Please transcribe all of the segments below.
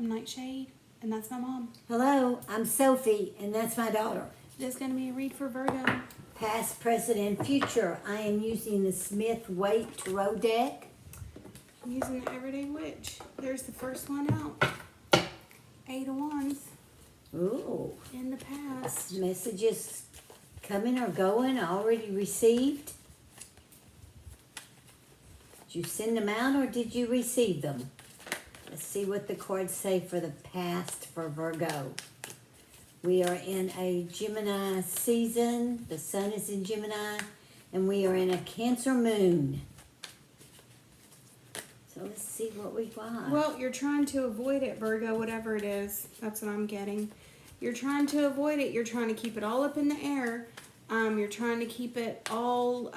I'm NightShade, and that's my mom. Hello, I'm Sophie, and that's my daughter. This is going to be a read for Virgo. Past, present, and future. I am using the Smith Waite Tarot deck. I'm using the Everyday Witch. There's the first one out. 8 of Wands. Ooh. In the past. Messages coming or going, already received. Did you send them out or did you receive them? Let's see what the cards say for the past for Virgo. We are in a Gemini season. The sun is in Gemini. And we are in a Cancer moon. So let's see what we got. Well, you're trying to avoid it, Virgo, whatever it is. That's what I'm getting. You're trying to avoid it. You're trying to keep it all up in the air. You're trying to keep it all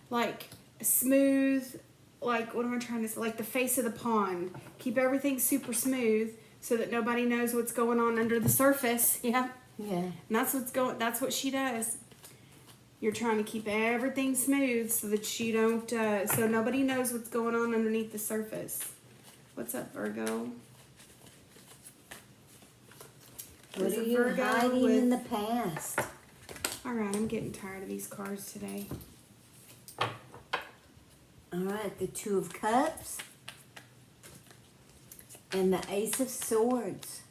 like smooth. Like, what am I trying to say? Like the face of the pond. Keep everything super smooth so that nobody knows what's going on under the surface. Yeah. Yeah. And that's what she does. You're trying to keep everything smooth so that you don't, so nobody knows what's going on underneath the surface. What's up, Virgo? What are you hiding in the past? All right, I'm getting tired of these cards today. All right, the Two of Cups and the Ace of Swords.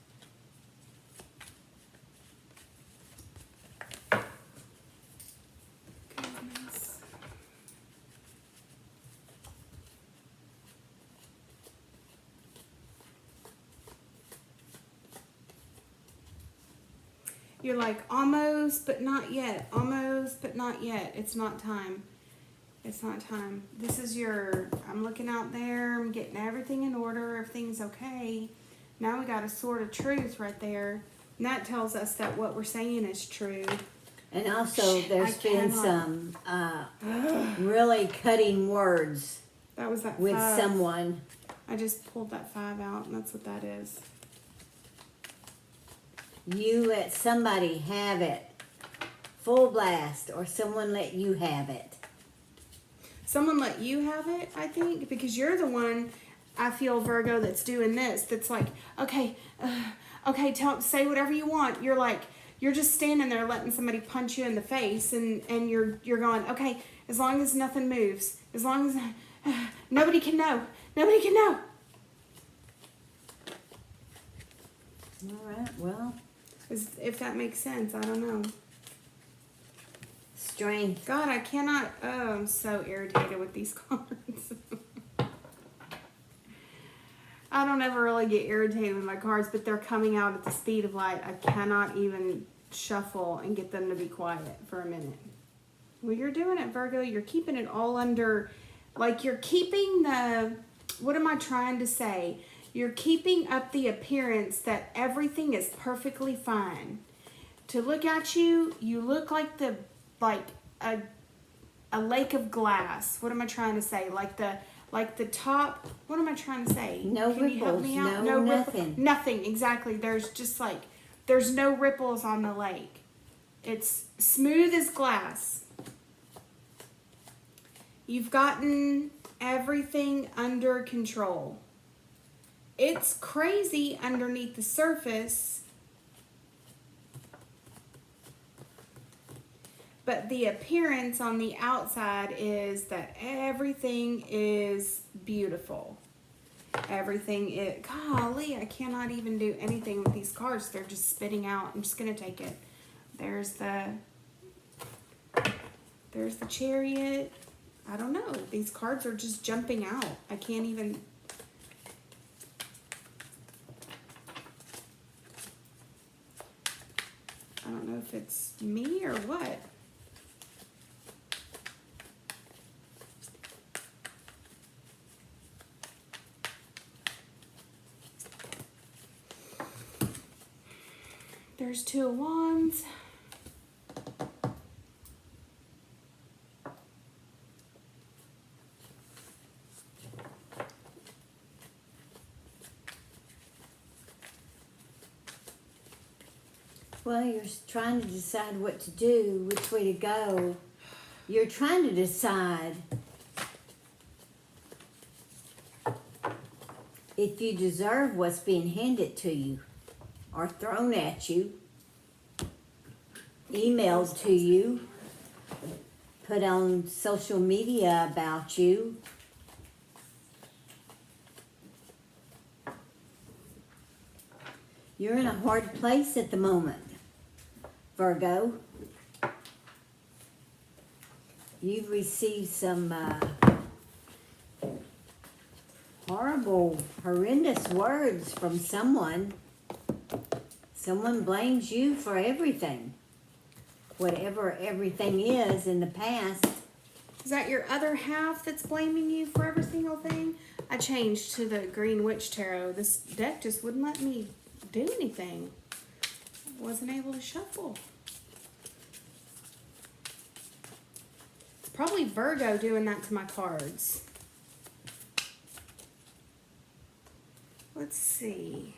Goodness. You're like, almost, but not yet. Almost, but not yet. It's not time. It's not time. This is I'm looking out there. I'm getting everything in order. Everything's okay. Now we got a sword of truth right there. And that tells us that what we're saying is true. And also, there's been some really cutting words That was that with 5. someone. I just pulled that 5 out, and that's what that is. You let somebody have it full blast, or someone let you have it. Someone let you have it, I think, because you're the one, I feel, Virgo, that's doing this. That's like, okay, say whatever you want. You're like, you're just standing there letting somebody punch you in the face, and you're going, okay, as long as nothing moves, as long as nobody can know. Nobody can know. All right, well. If that makes sense, I don't know. Strength. God, I cannot. Oh, I'm so irritated with these cards. I don't ever really get irritated with my cards, but they're coming out at the speed of light. I cannot even shuffle and get them to be quiet for a minute. Well, you're doing it, Virgo. You're keeping it all under, like you're keeping the, what am I trying to say? You're keeping up the appearance that everything is perfectly fine. To look at you, you look like a lake of glass. What am I trying to say? Like the top. What am I trying to say? No Can ripples. You help me out? No nothing. Nothing. Exactly. There's no ripples on the lake. It's smooth as glass. You've gotten everything under control. It's crazy underneath the surface. But the appearance on the outside is that everything is beautiful. Everything is, golly, I cannot even do anything with these cards. They're just spitting out. I'm just going to take it. There's the Chariot. I don't know. These cards are just jumping out. I can't even. I don't know if it's me or what. There's 2 of Wands. Well, you're trying to decide what to do, which way to go. You're trying to decide If you deserve what's being handed to you or thrown at you, emailed to you, put on social media about you, you're in a hard place at the moment, Virgo. You've received some horrible, horrendous words from someone. Someone blames you for everything. Whatever everything is in the past. Is that your other half that's blaming you for every single thing? I changed to the Green Witch Tarot. This deck just wouldn't let me do anything. Wasn't able to shuffle. It's probably Virgo doing that to my cards. Let's see.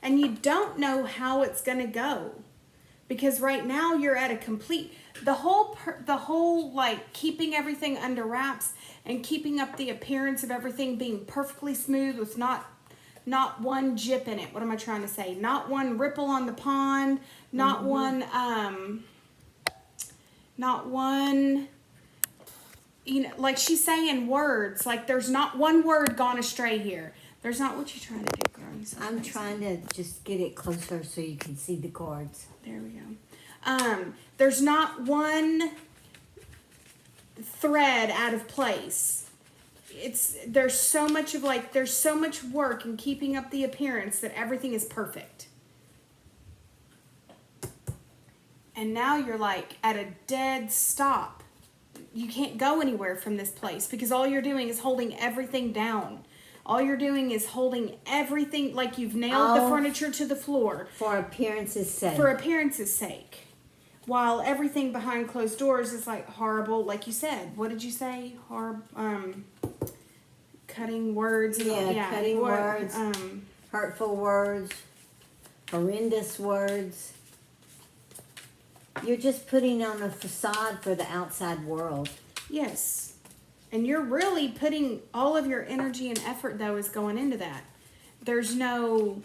And you don't know how it's going to go. Because right now you're at a complete, the whole like keeping everything under wraps and keeping up the appearance of everything being perfectly smooth with not one jip in it. What am I trying to say? Not one ripple on the pond, not one, you know, like she's saying words, like there's not one word gone astray here. There's not, what you trying to do, girl? I'm trying to just get it closer so you can see the cards. There we go. There's not one thread out of place. There's so much work in keeping up the appearance that everything is perfect. And now you're like at a dead stop. You can't go anywhere from this place because all you're doing is holding everything down. All you're doing is holding everything, like you've nailed the furniture to the floor. For appearance's sake. For appearance's sake. While everything behind closed doors is like horrible, like you said. What did you say? Cutting words. Cutting words. Hurtful words. Horrendous words. You're just putting on a facade for the outside world. Yes. And you're really putting all of your energy and effort, though, is going into that. You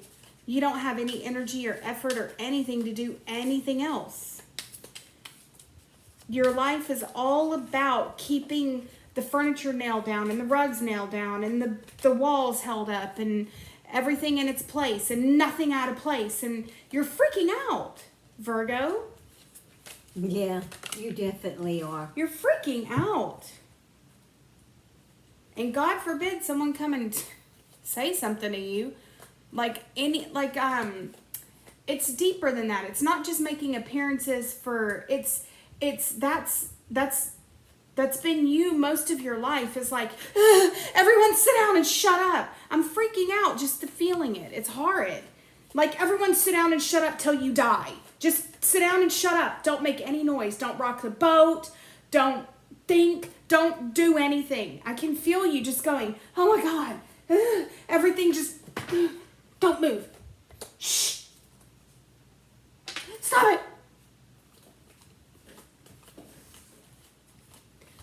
don't have any energy or effort or anything to do anything else. Your life is all about keeping the furniture nailed down and the rugs nailed down and the walls held up and everything in its place and nothing out of place. And you're freaking out, Virgo. Yeah, you definitely are. You're freaking out. And God forbid someone come and say something to you. It's deeper than that. It's not just making appearances for, that's been you most of your life is like, everyone sit down and shut up. I'm freaking out just feeling it. It's horrid. Like everyone sit down and shut up till you die. Just sit down and shut up. Don't make any noise. Don't rock the boat. Don't think. Don't do anything. I can feel you just going, oh my God. Everything just, don't move. Shh. Stop it.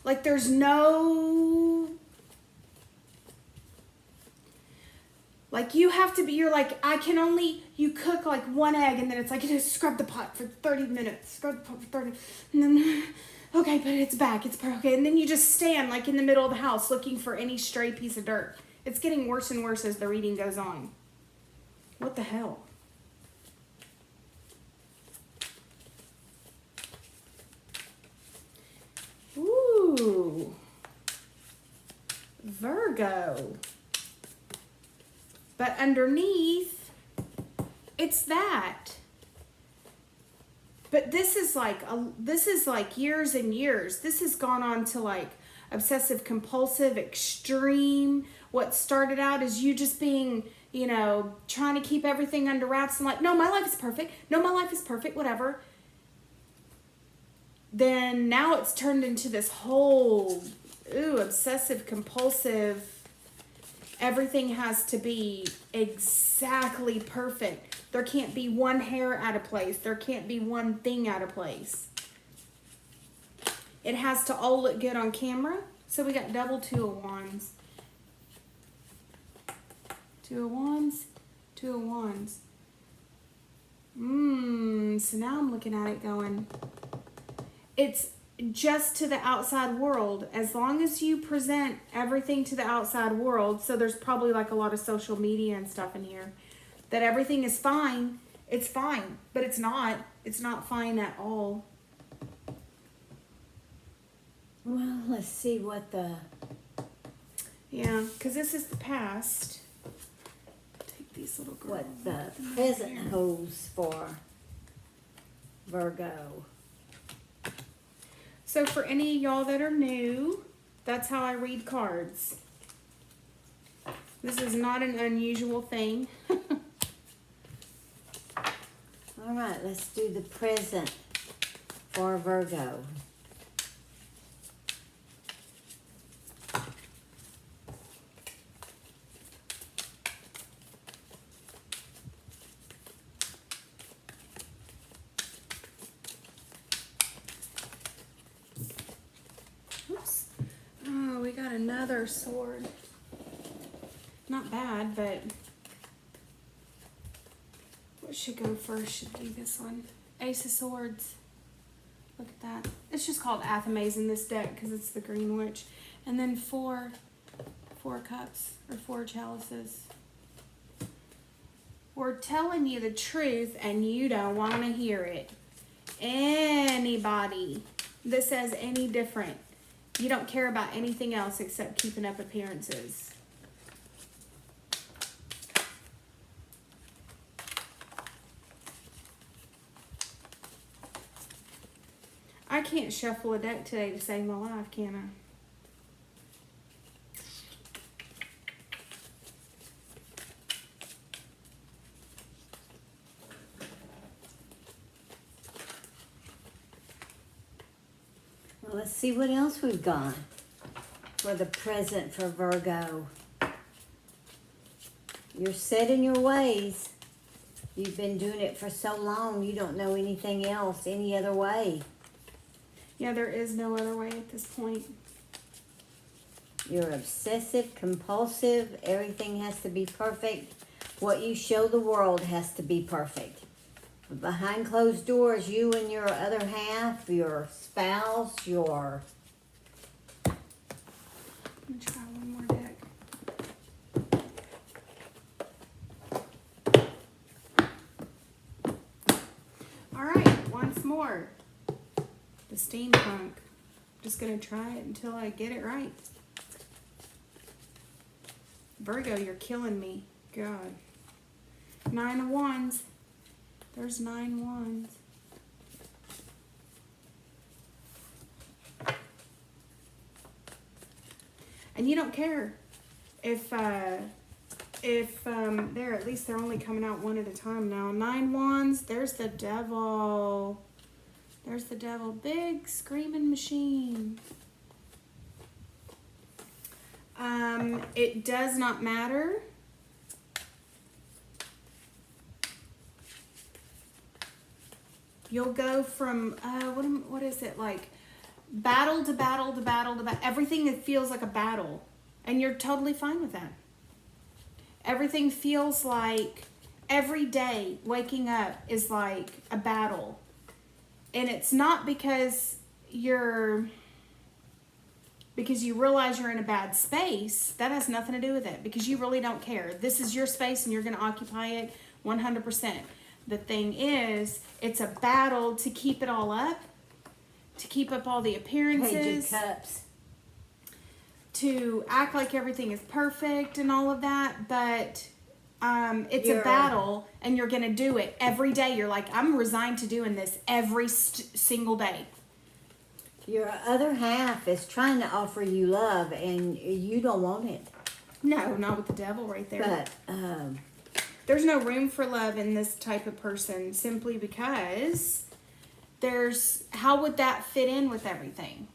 Like there's no, like you have to be, you're like, you cook like one egg and then it's like, you just scrub the pot for 30 minutes. Scrub the pot for 30, and then, okay, but it's back, it's okay. And then you just stand like in the middle of the house looking for any stray piece of dirt. It's getting worse and worse as the reading goes on. What the hell? Ooh. Virgo. But underneath, it's that. But this is like years and years. This has gone on to like obsessive compulsive, extreme. What started out as you just being, trying to keep everything under wraps and like, no, my life is perfect. No, my life is perfect, whatever. Then now it's turned into this whole, obsessive compulsive. Everything has to be exactly perfect. There can't be one hair out of place. There can't be one thing out of place. It has to all look good on camera So we got double Two of Wands. Two of Wands. Two of Wands. So now I'm looking at it going, it's just to the outside world. As long as you present everything to the outside world, so there's probably like a lot of social media and stuff in here, that everything is fine. It's fine, but it's not. It's not fine at all. Well, let's see what the... Yeah, because this is the past. Take these little girls. What the present holds for Virgo. So for any of y'all that are new, that's how I read cards. This is not an unusual thing. All right, let's do the present for Virgo. Oops. Oh, we got another sword. Not bad, but what should go first should be this one. Ace of Swords. Look at that. It's just called Athamaze in this deck because it's the Green Witch. And then four cups or four chalices. We're telling you the truth and you don't want to hear it. Anybody that says any different, you don't care about anything else except keeping up appearances. I can't shuffle a deck today to save my life, can I? Well, let's see what else we've got for the present for Virgo. You're set in your ways. You've been doing it for so long, you don't know anything else, any other way. Yeah, there is no other way at this point. You're obsessive, compulsive. Everything has to be perfect. What you show the world has to be perfect. Behind closed doors, you and your other half, your spouse, your... I'm going to try one more deck. All right, once more. The steampunk. Just going to try it until I get it right. Virgo, you're killing me. God. 9 of Wands. There's 9 Wands. And you don't care if there, at least they're only coming out one at a time now. 9 Wands, there's the devil. There's the devil. Big screaming machine. It does not matter. You'll go from, what is it, like battle to battle to battle to battle. Everything that feels like a battle. And you're totally fine with that. Everything feels like every day waking up is like a battle. And it's not because you realize you're in a bad space. That has nothing to do with it because you really don't care. This is your space and you're going to occupy it 100%. The thing is, it's a battle to keep it all up, to keep up all the appearances. Page of Cups. To act like everything is perfect and all of that, but it's a battle and you're going to do it every day. You're like, I'm resigned to doing this every single day. Your other half is trying to offer you love and you don't want it. No, not with the devil right there. But there's no room for love in this type of person simply because how would that fit in with everything?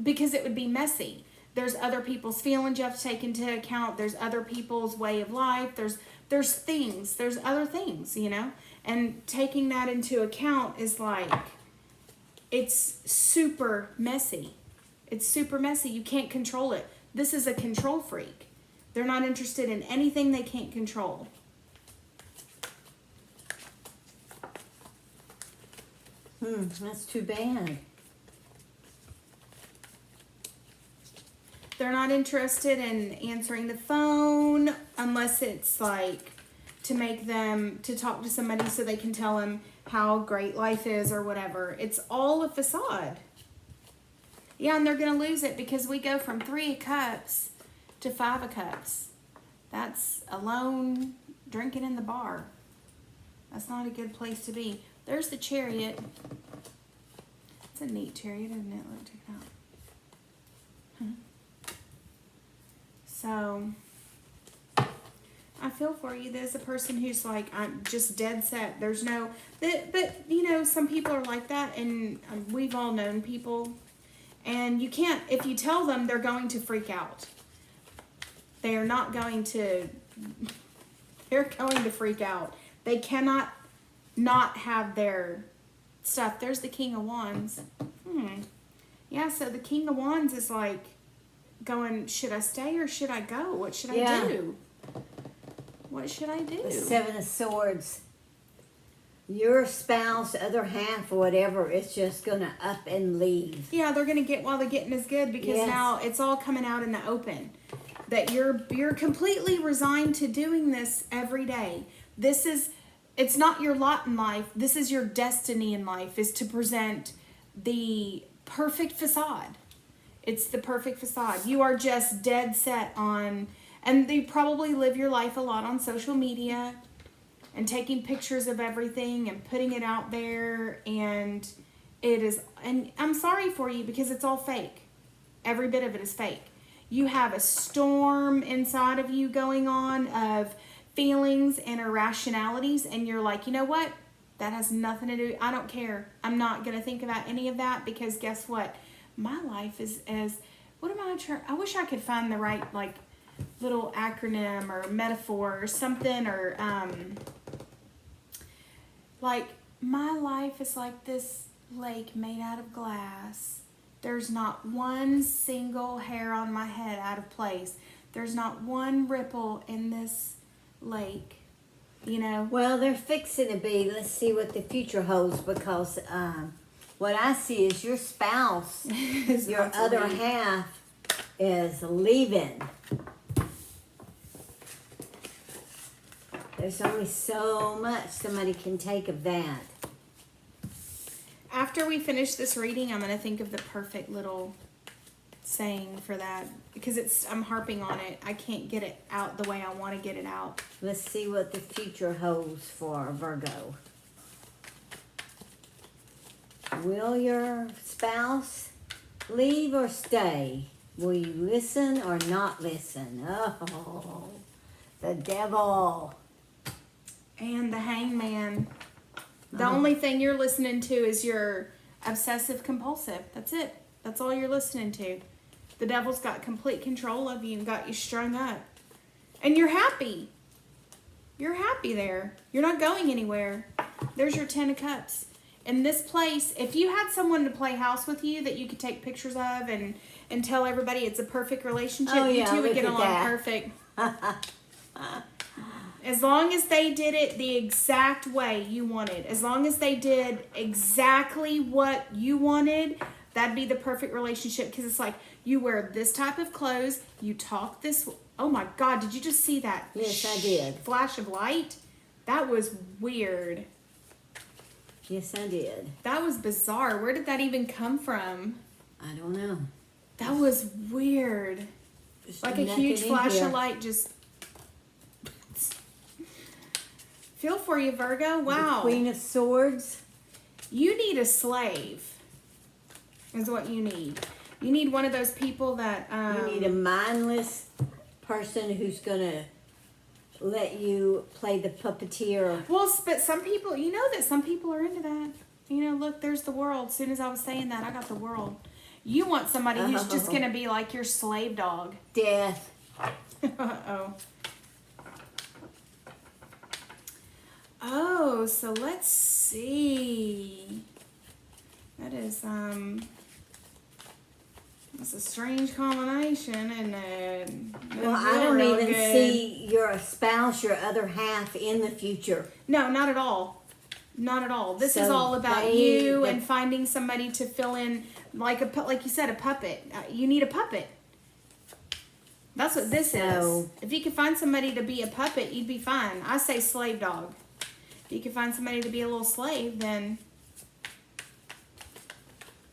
Because it would be messy. There's other people's feelings you have to take into account. There's other people's way of life. There's other things, you know? And taking that into account is like, it's super messy. It's super messy. You can't control it. This is a control freak. They're not interested in anything they can't control. That's too bad. They're not interested in answering the phone unless it's like to make them, to talk to somebody so they can tell them how great life is or whatever. It's all a facade. Yeah, and they're going to lose it because we go from 3 of Cups to 5 of Cups. That's alone drinking in the bar. That's not a good place to be. There's the Chariot. It's a neat chariot, isn't it? Look, check it out. So, I feel for you. There's a person who's like, I'm just dead set. There's no, but you know, some people are like that, and we've all known people. And you can't, if you tell them, they're going to freak out. They are not going to, they're going to freak out. They cannot not have their stuff. There's the King of Wands. Yeah, so the King of Wands is like going, should I stay or should I go? What should I do? What should I do? The 7 of Swords. Your spouse, other half, or whatever, is just going to up and leave. Yeah, they're going to get while the getting is good because now it's all coming out in the open. That you're completely resigned to doing this every day. This is, it's not your lot in life. This is your destiny in life, is to present the perfect facade. It's the perfect facade. You are just dead set on, and you probably live your life a lot on social media and taking pictures of everything and putting it out there, and it is, and I'm sorry for you because it's all fake. Every bit of it is fake. You have a storm inside of you going on of feelings and irrationalities, and you're like, you know what? That has nothing to do, I don't care. I'm not going to think about any of that because guess what? My life is as, what am I trying, I wish I could find the right, like, little acronym or metaphor or something, or, like, my life is like this lake made out of glass. There's not one single hair on my head out of place. There's not one ripple in this lake, you know? Well, they're fixing to be. Let's see what the future holds, because what I see is your spouse, your other half, is leaving. There's only so much somebody can take of that. After we finish this reading, I'm going to think of the perfect little saying for that because I'm harping on it. I can't get it out the way I want to get it out. Let's see what the future holds for Virgo. Will your spouse leave or stay? Will you listen or not listen? Oh, the devil. And the Hangman. The only thing you're listening to is your obsessive compulsive. That's it. That's all you're listening to. The devil's got complete control of you and got you strung up. And you're happy. You're happy there. You're not going anywhere. There's your 10 of Cups. In this place, if you had someone to play house with you that you could take pictures of and tell everybody it's a perfect relationship, you two would get along perfect. As long as they did it the exact way you wanted, as long as they did exactly what you wanted, that'd be the perfect relationship. Because it's like, you wear this type of clothes, you talk this. Oh my God, did you just see that? Yes, I did. Flash of light? That was weird. Yes, I did. That was bizarre. Where did that even come from? I don't know. That was weird. Just like a huge flash of light just... Feel for you, Virgo. Wow. The Queen of Swords. You need a slave, is what you need. You need one of those people that... you need a mindless person who's going to let you play the puppeteer. Well, but some people, you know that some people are into that. You know, look, there's the world. As soon as I was saying that, I got the world. You want somebody who's just going to be like your slave dog. Death. Uh-oh. Oh, so let's see. That is, It's a strange combination, and Well, I don't even see your spouse, your other half in the future. No, not at all. Not at all. This is So all about they- you the- and finding somebody to fill in, like you said, a puppet. You need a puppet. That's what this is. So- If you could find somebody to be a puppet, you'd be fine. I say slave dog. If you could find somebody to be a little slave, then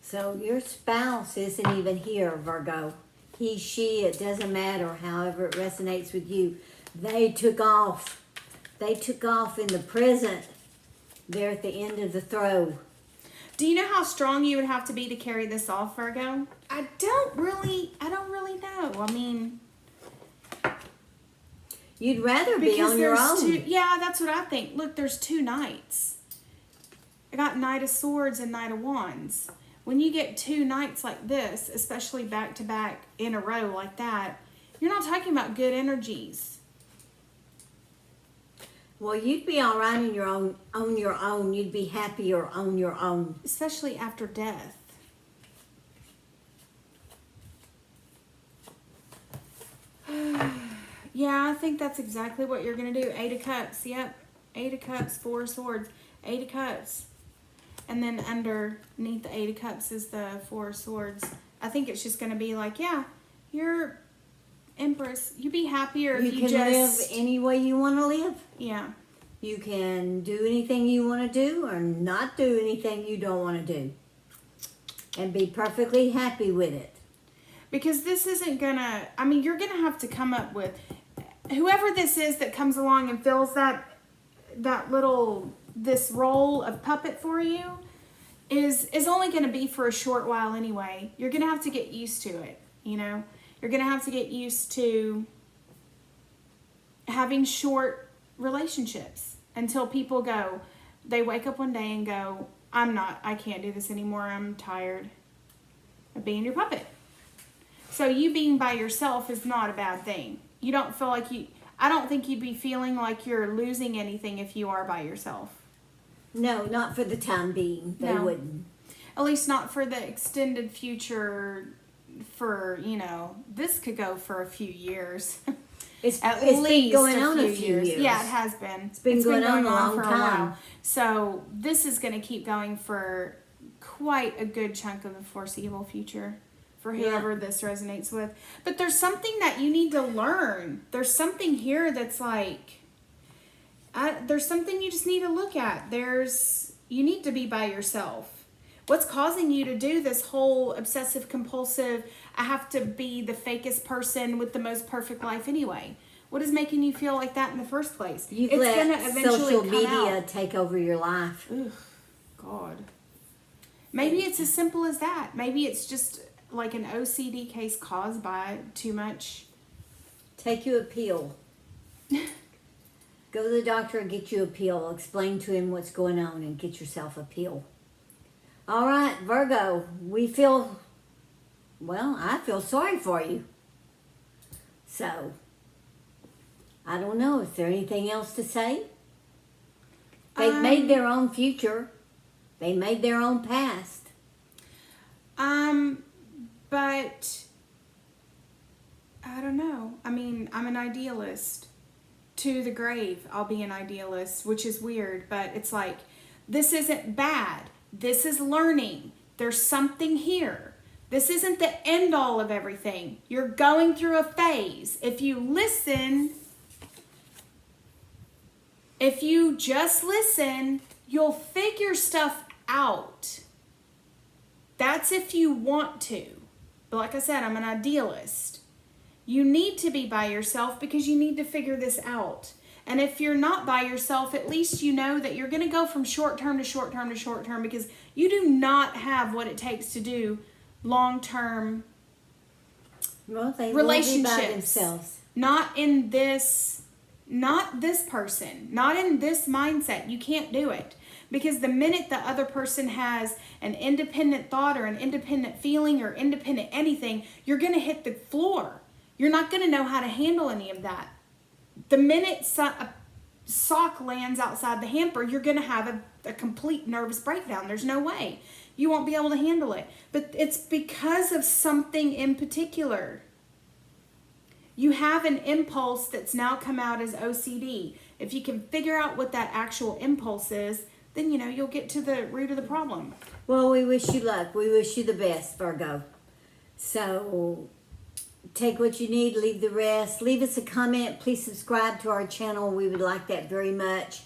So your spouse isn't even here, Virgo. He, she, it doesn't matter, however it resonates with you. They took off. They took off in the present. They're at the end of the throw. do you know how strong you would have to be to carry this off, Virgo? I don't really know. I mean, You'd rather be because on your there's own. yeah, that's what I think. Look, there's 2 knights. I got Knight of Swords and Knight of Wands. When you get 2 knights like this, especially back to back in a row like that, you're not talking about good energies. Well, you'd be all right on your own. On your own, you'd be happier on your own. Especially after death. Yeah, I think that's exactly what you're going to do. 8 of Cups. Yep. 8 of Cups, 4 of Swords. 8 of Cups. And then underneath the 8 of Cups is the 4 of Swords. I think it's just going to be like, yeah, you're Empress. You'd be happier if You you can just... live any way you want to live. Yeah. You can do anything you want to do or not do anything you don't want to do. And be perfectly happy with it. Because this isn't gonna, I mean, you're gonna have to come up with, whoever this is that comes along and fills that this role of puppet for you is only gonna be for a short while anyway. You're gonna have to get used to it, you know? You're gonna have to get used to having short relationships until people go, they wake up one day and go, I can't do this anymore. I'm tired of being your puppet. So you being by yourself is not a bad thing. You don't feel like I don't think you'd be feeling like you're losing anything if you are by yourself. No, not for the time being. They No. wouldn't. At least not for the extended future for, this could go for a few years. It's At been least going on a few years. Yeah, it has been. It's been going on a long for time. while. So this is going to keep going for quite a good chunk of the foreseeable future for whoever this resonates with. But there's something that you need to learn. There's something here that's like, there's something you just need to look at. You need to be by yourself. What's causing you to do this whole obsessive compulsive, I have to be the fakest person with the most perfect life anyway? What is making you feel like that in the first place? You've It's let gonna eventually social come media out. take over your life. Ugh, God. Maybe it's as simple as that. Maybe it's just like an OCD case caused by too much. Take you a pill. Go to the doctor and get you a pill. Explain to him what's going on and get yourself a pill. All right, Virgo, I feel sorry for you. So, I don't know. Is there anything else to say? They've made their own future. They made their own past. But I don't know. I mean, I'm an idealist. To the grave, I'll be an idealist, which is weird, but it's like, this isn't bad. This is learning. There's something here. This isn't the end all of everything. You're going through a phase. If you just listen, you'll figure stuff out. That's if you want to. But like I said, I'm an idealist. You need to be by yourself because you need to figure this out. And if you're not by yourself, at least you know that you're going to go from short term to short term to short term because you do not have what it takes to do long term relationships. Will be by themselves. Not this person, not in this mindset. You can't do it. Because the minute the other person has an independent thought or an independent feeling or independent anything, you're going to hit the floor. You're not going to know how to handle any of that. The minute sock lands outside the hamper, you're going to have a complete nervous breakdown. There's no way. You won't be able to handle it. But it's because of something in particular. You have an impulse that's now come out as OCD. If you can figure out what that actual impulse is, then, you know, you'll get to the root of the problem. Well, we wish you luck. We wish you the best, Virgo. So take what you need, leave the rest. Leave us a comment. Please subscribe to our channel. We would like that very much.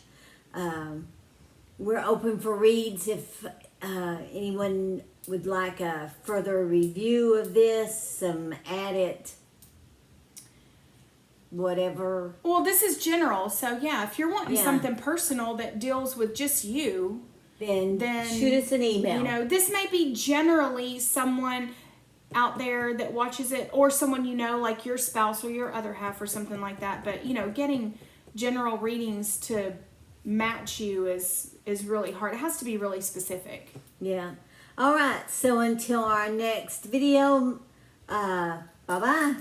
We're open for reads if anyone would like a further review of this, some added whatever. Well, this is general, so yeah, if you're wanting something personal that deals with just you, then shoot us an email. You know, this may be generally someone out there that watches it, or someone you know, like your spouse or your other half or something like that. But, you know, getting general readings to match you is really hard. It has to be really specific. Yeah. All right. So until our next video, bye-bye.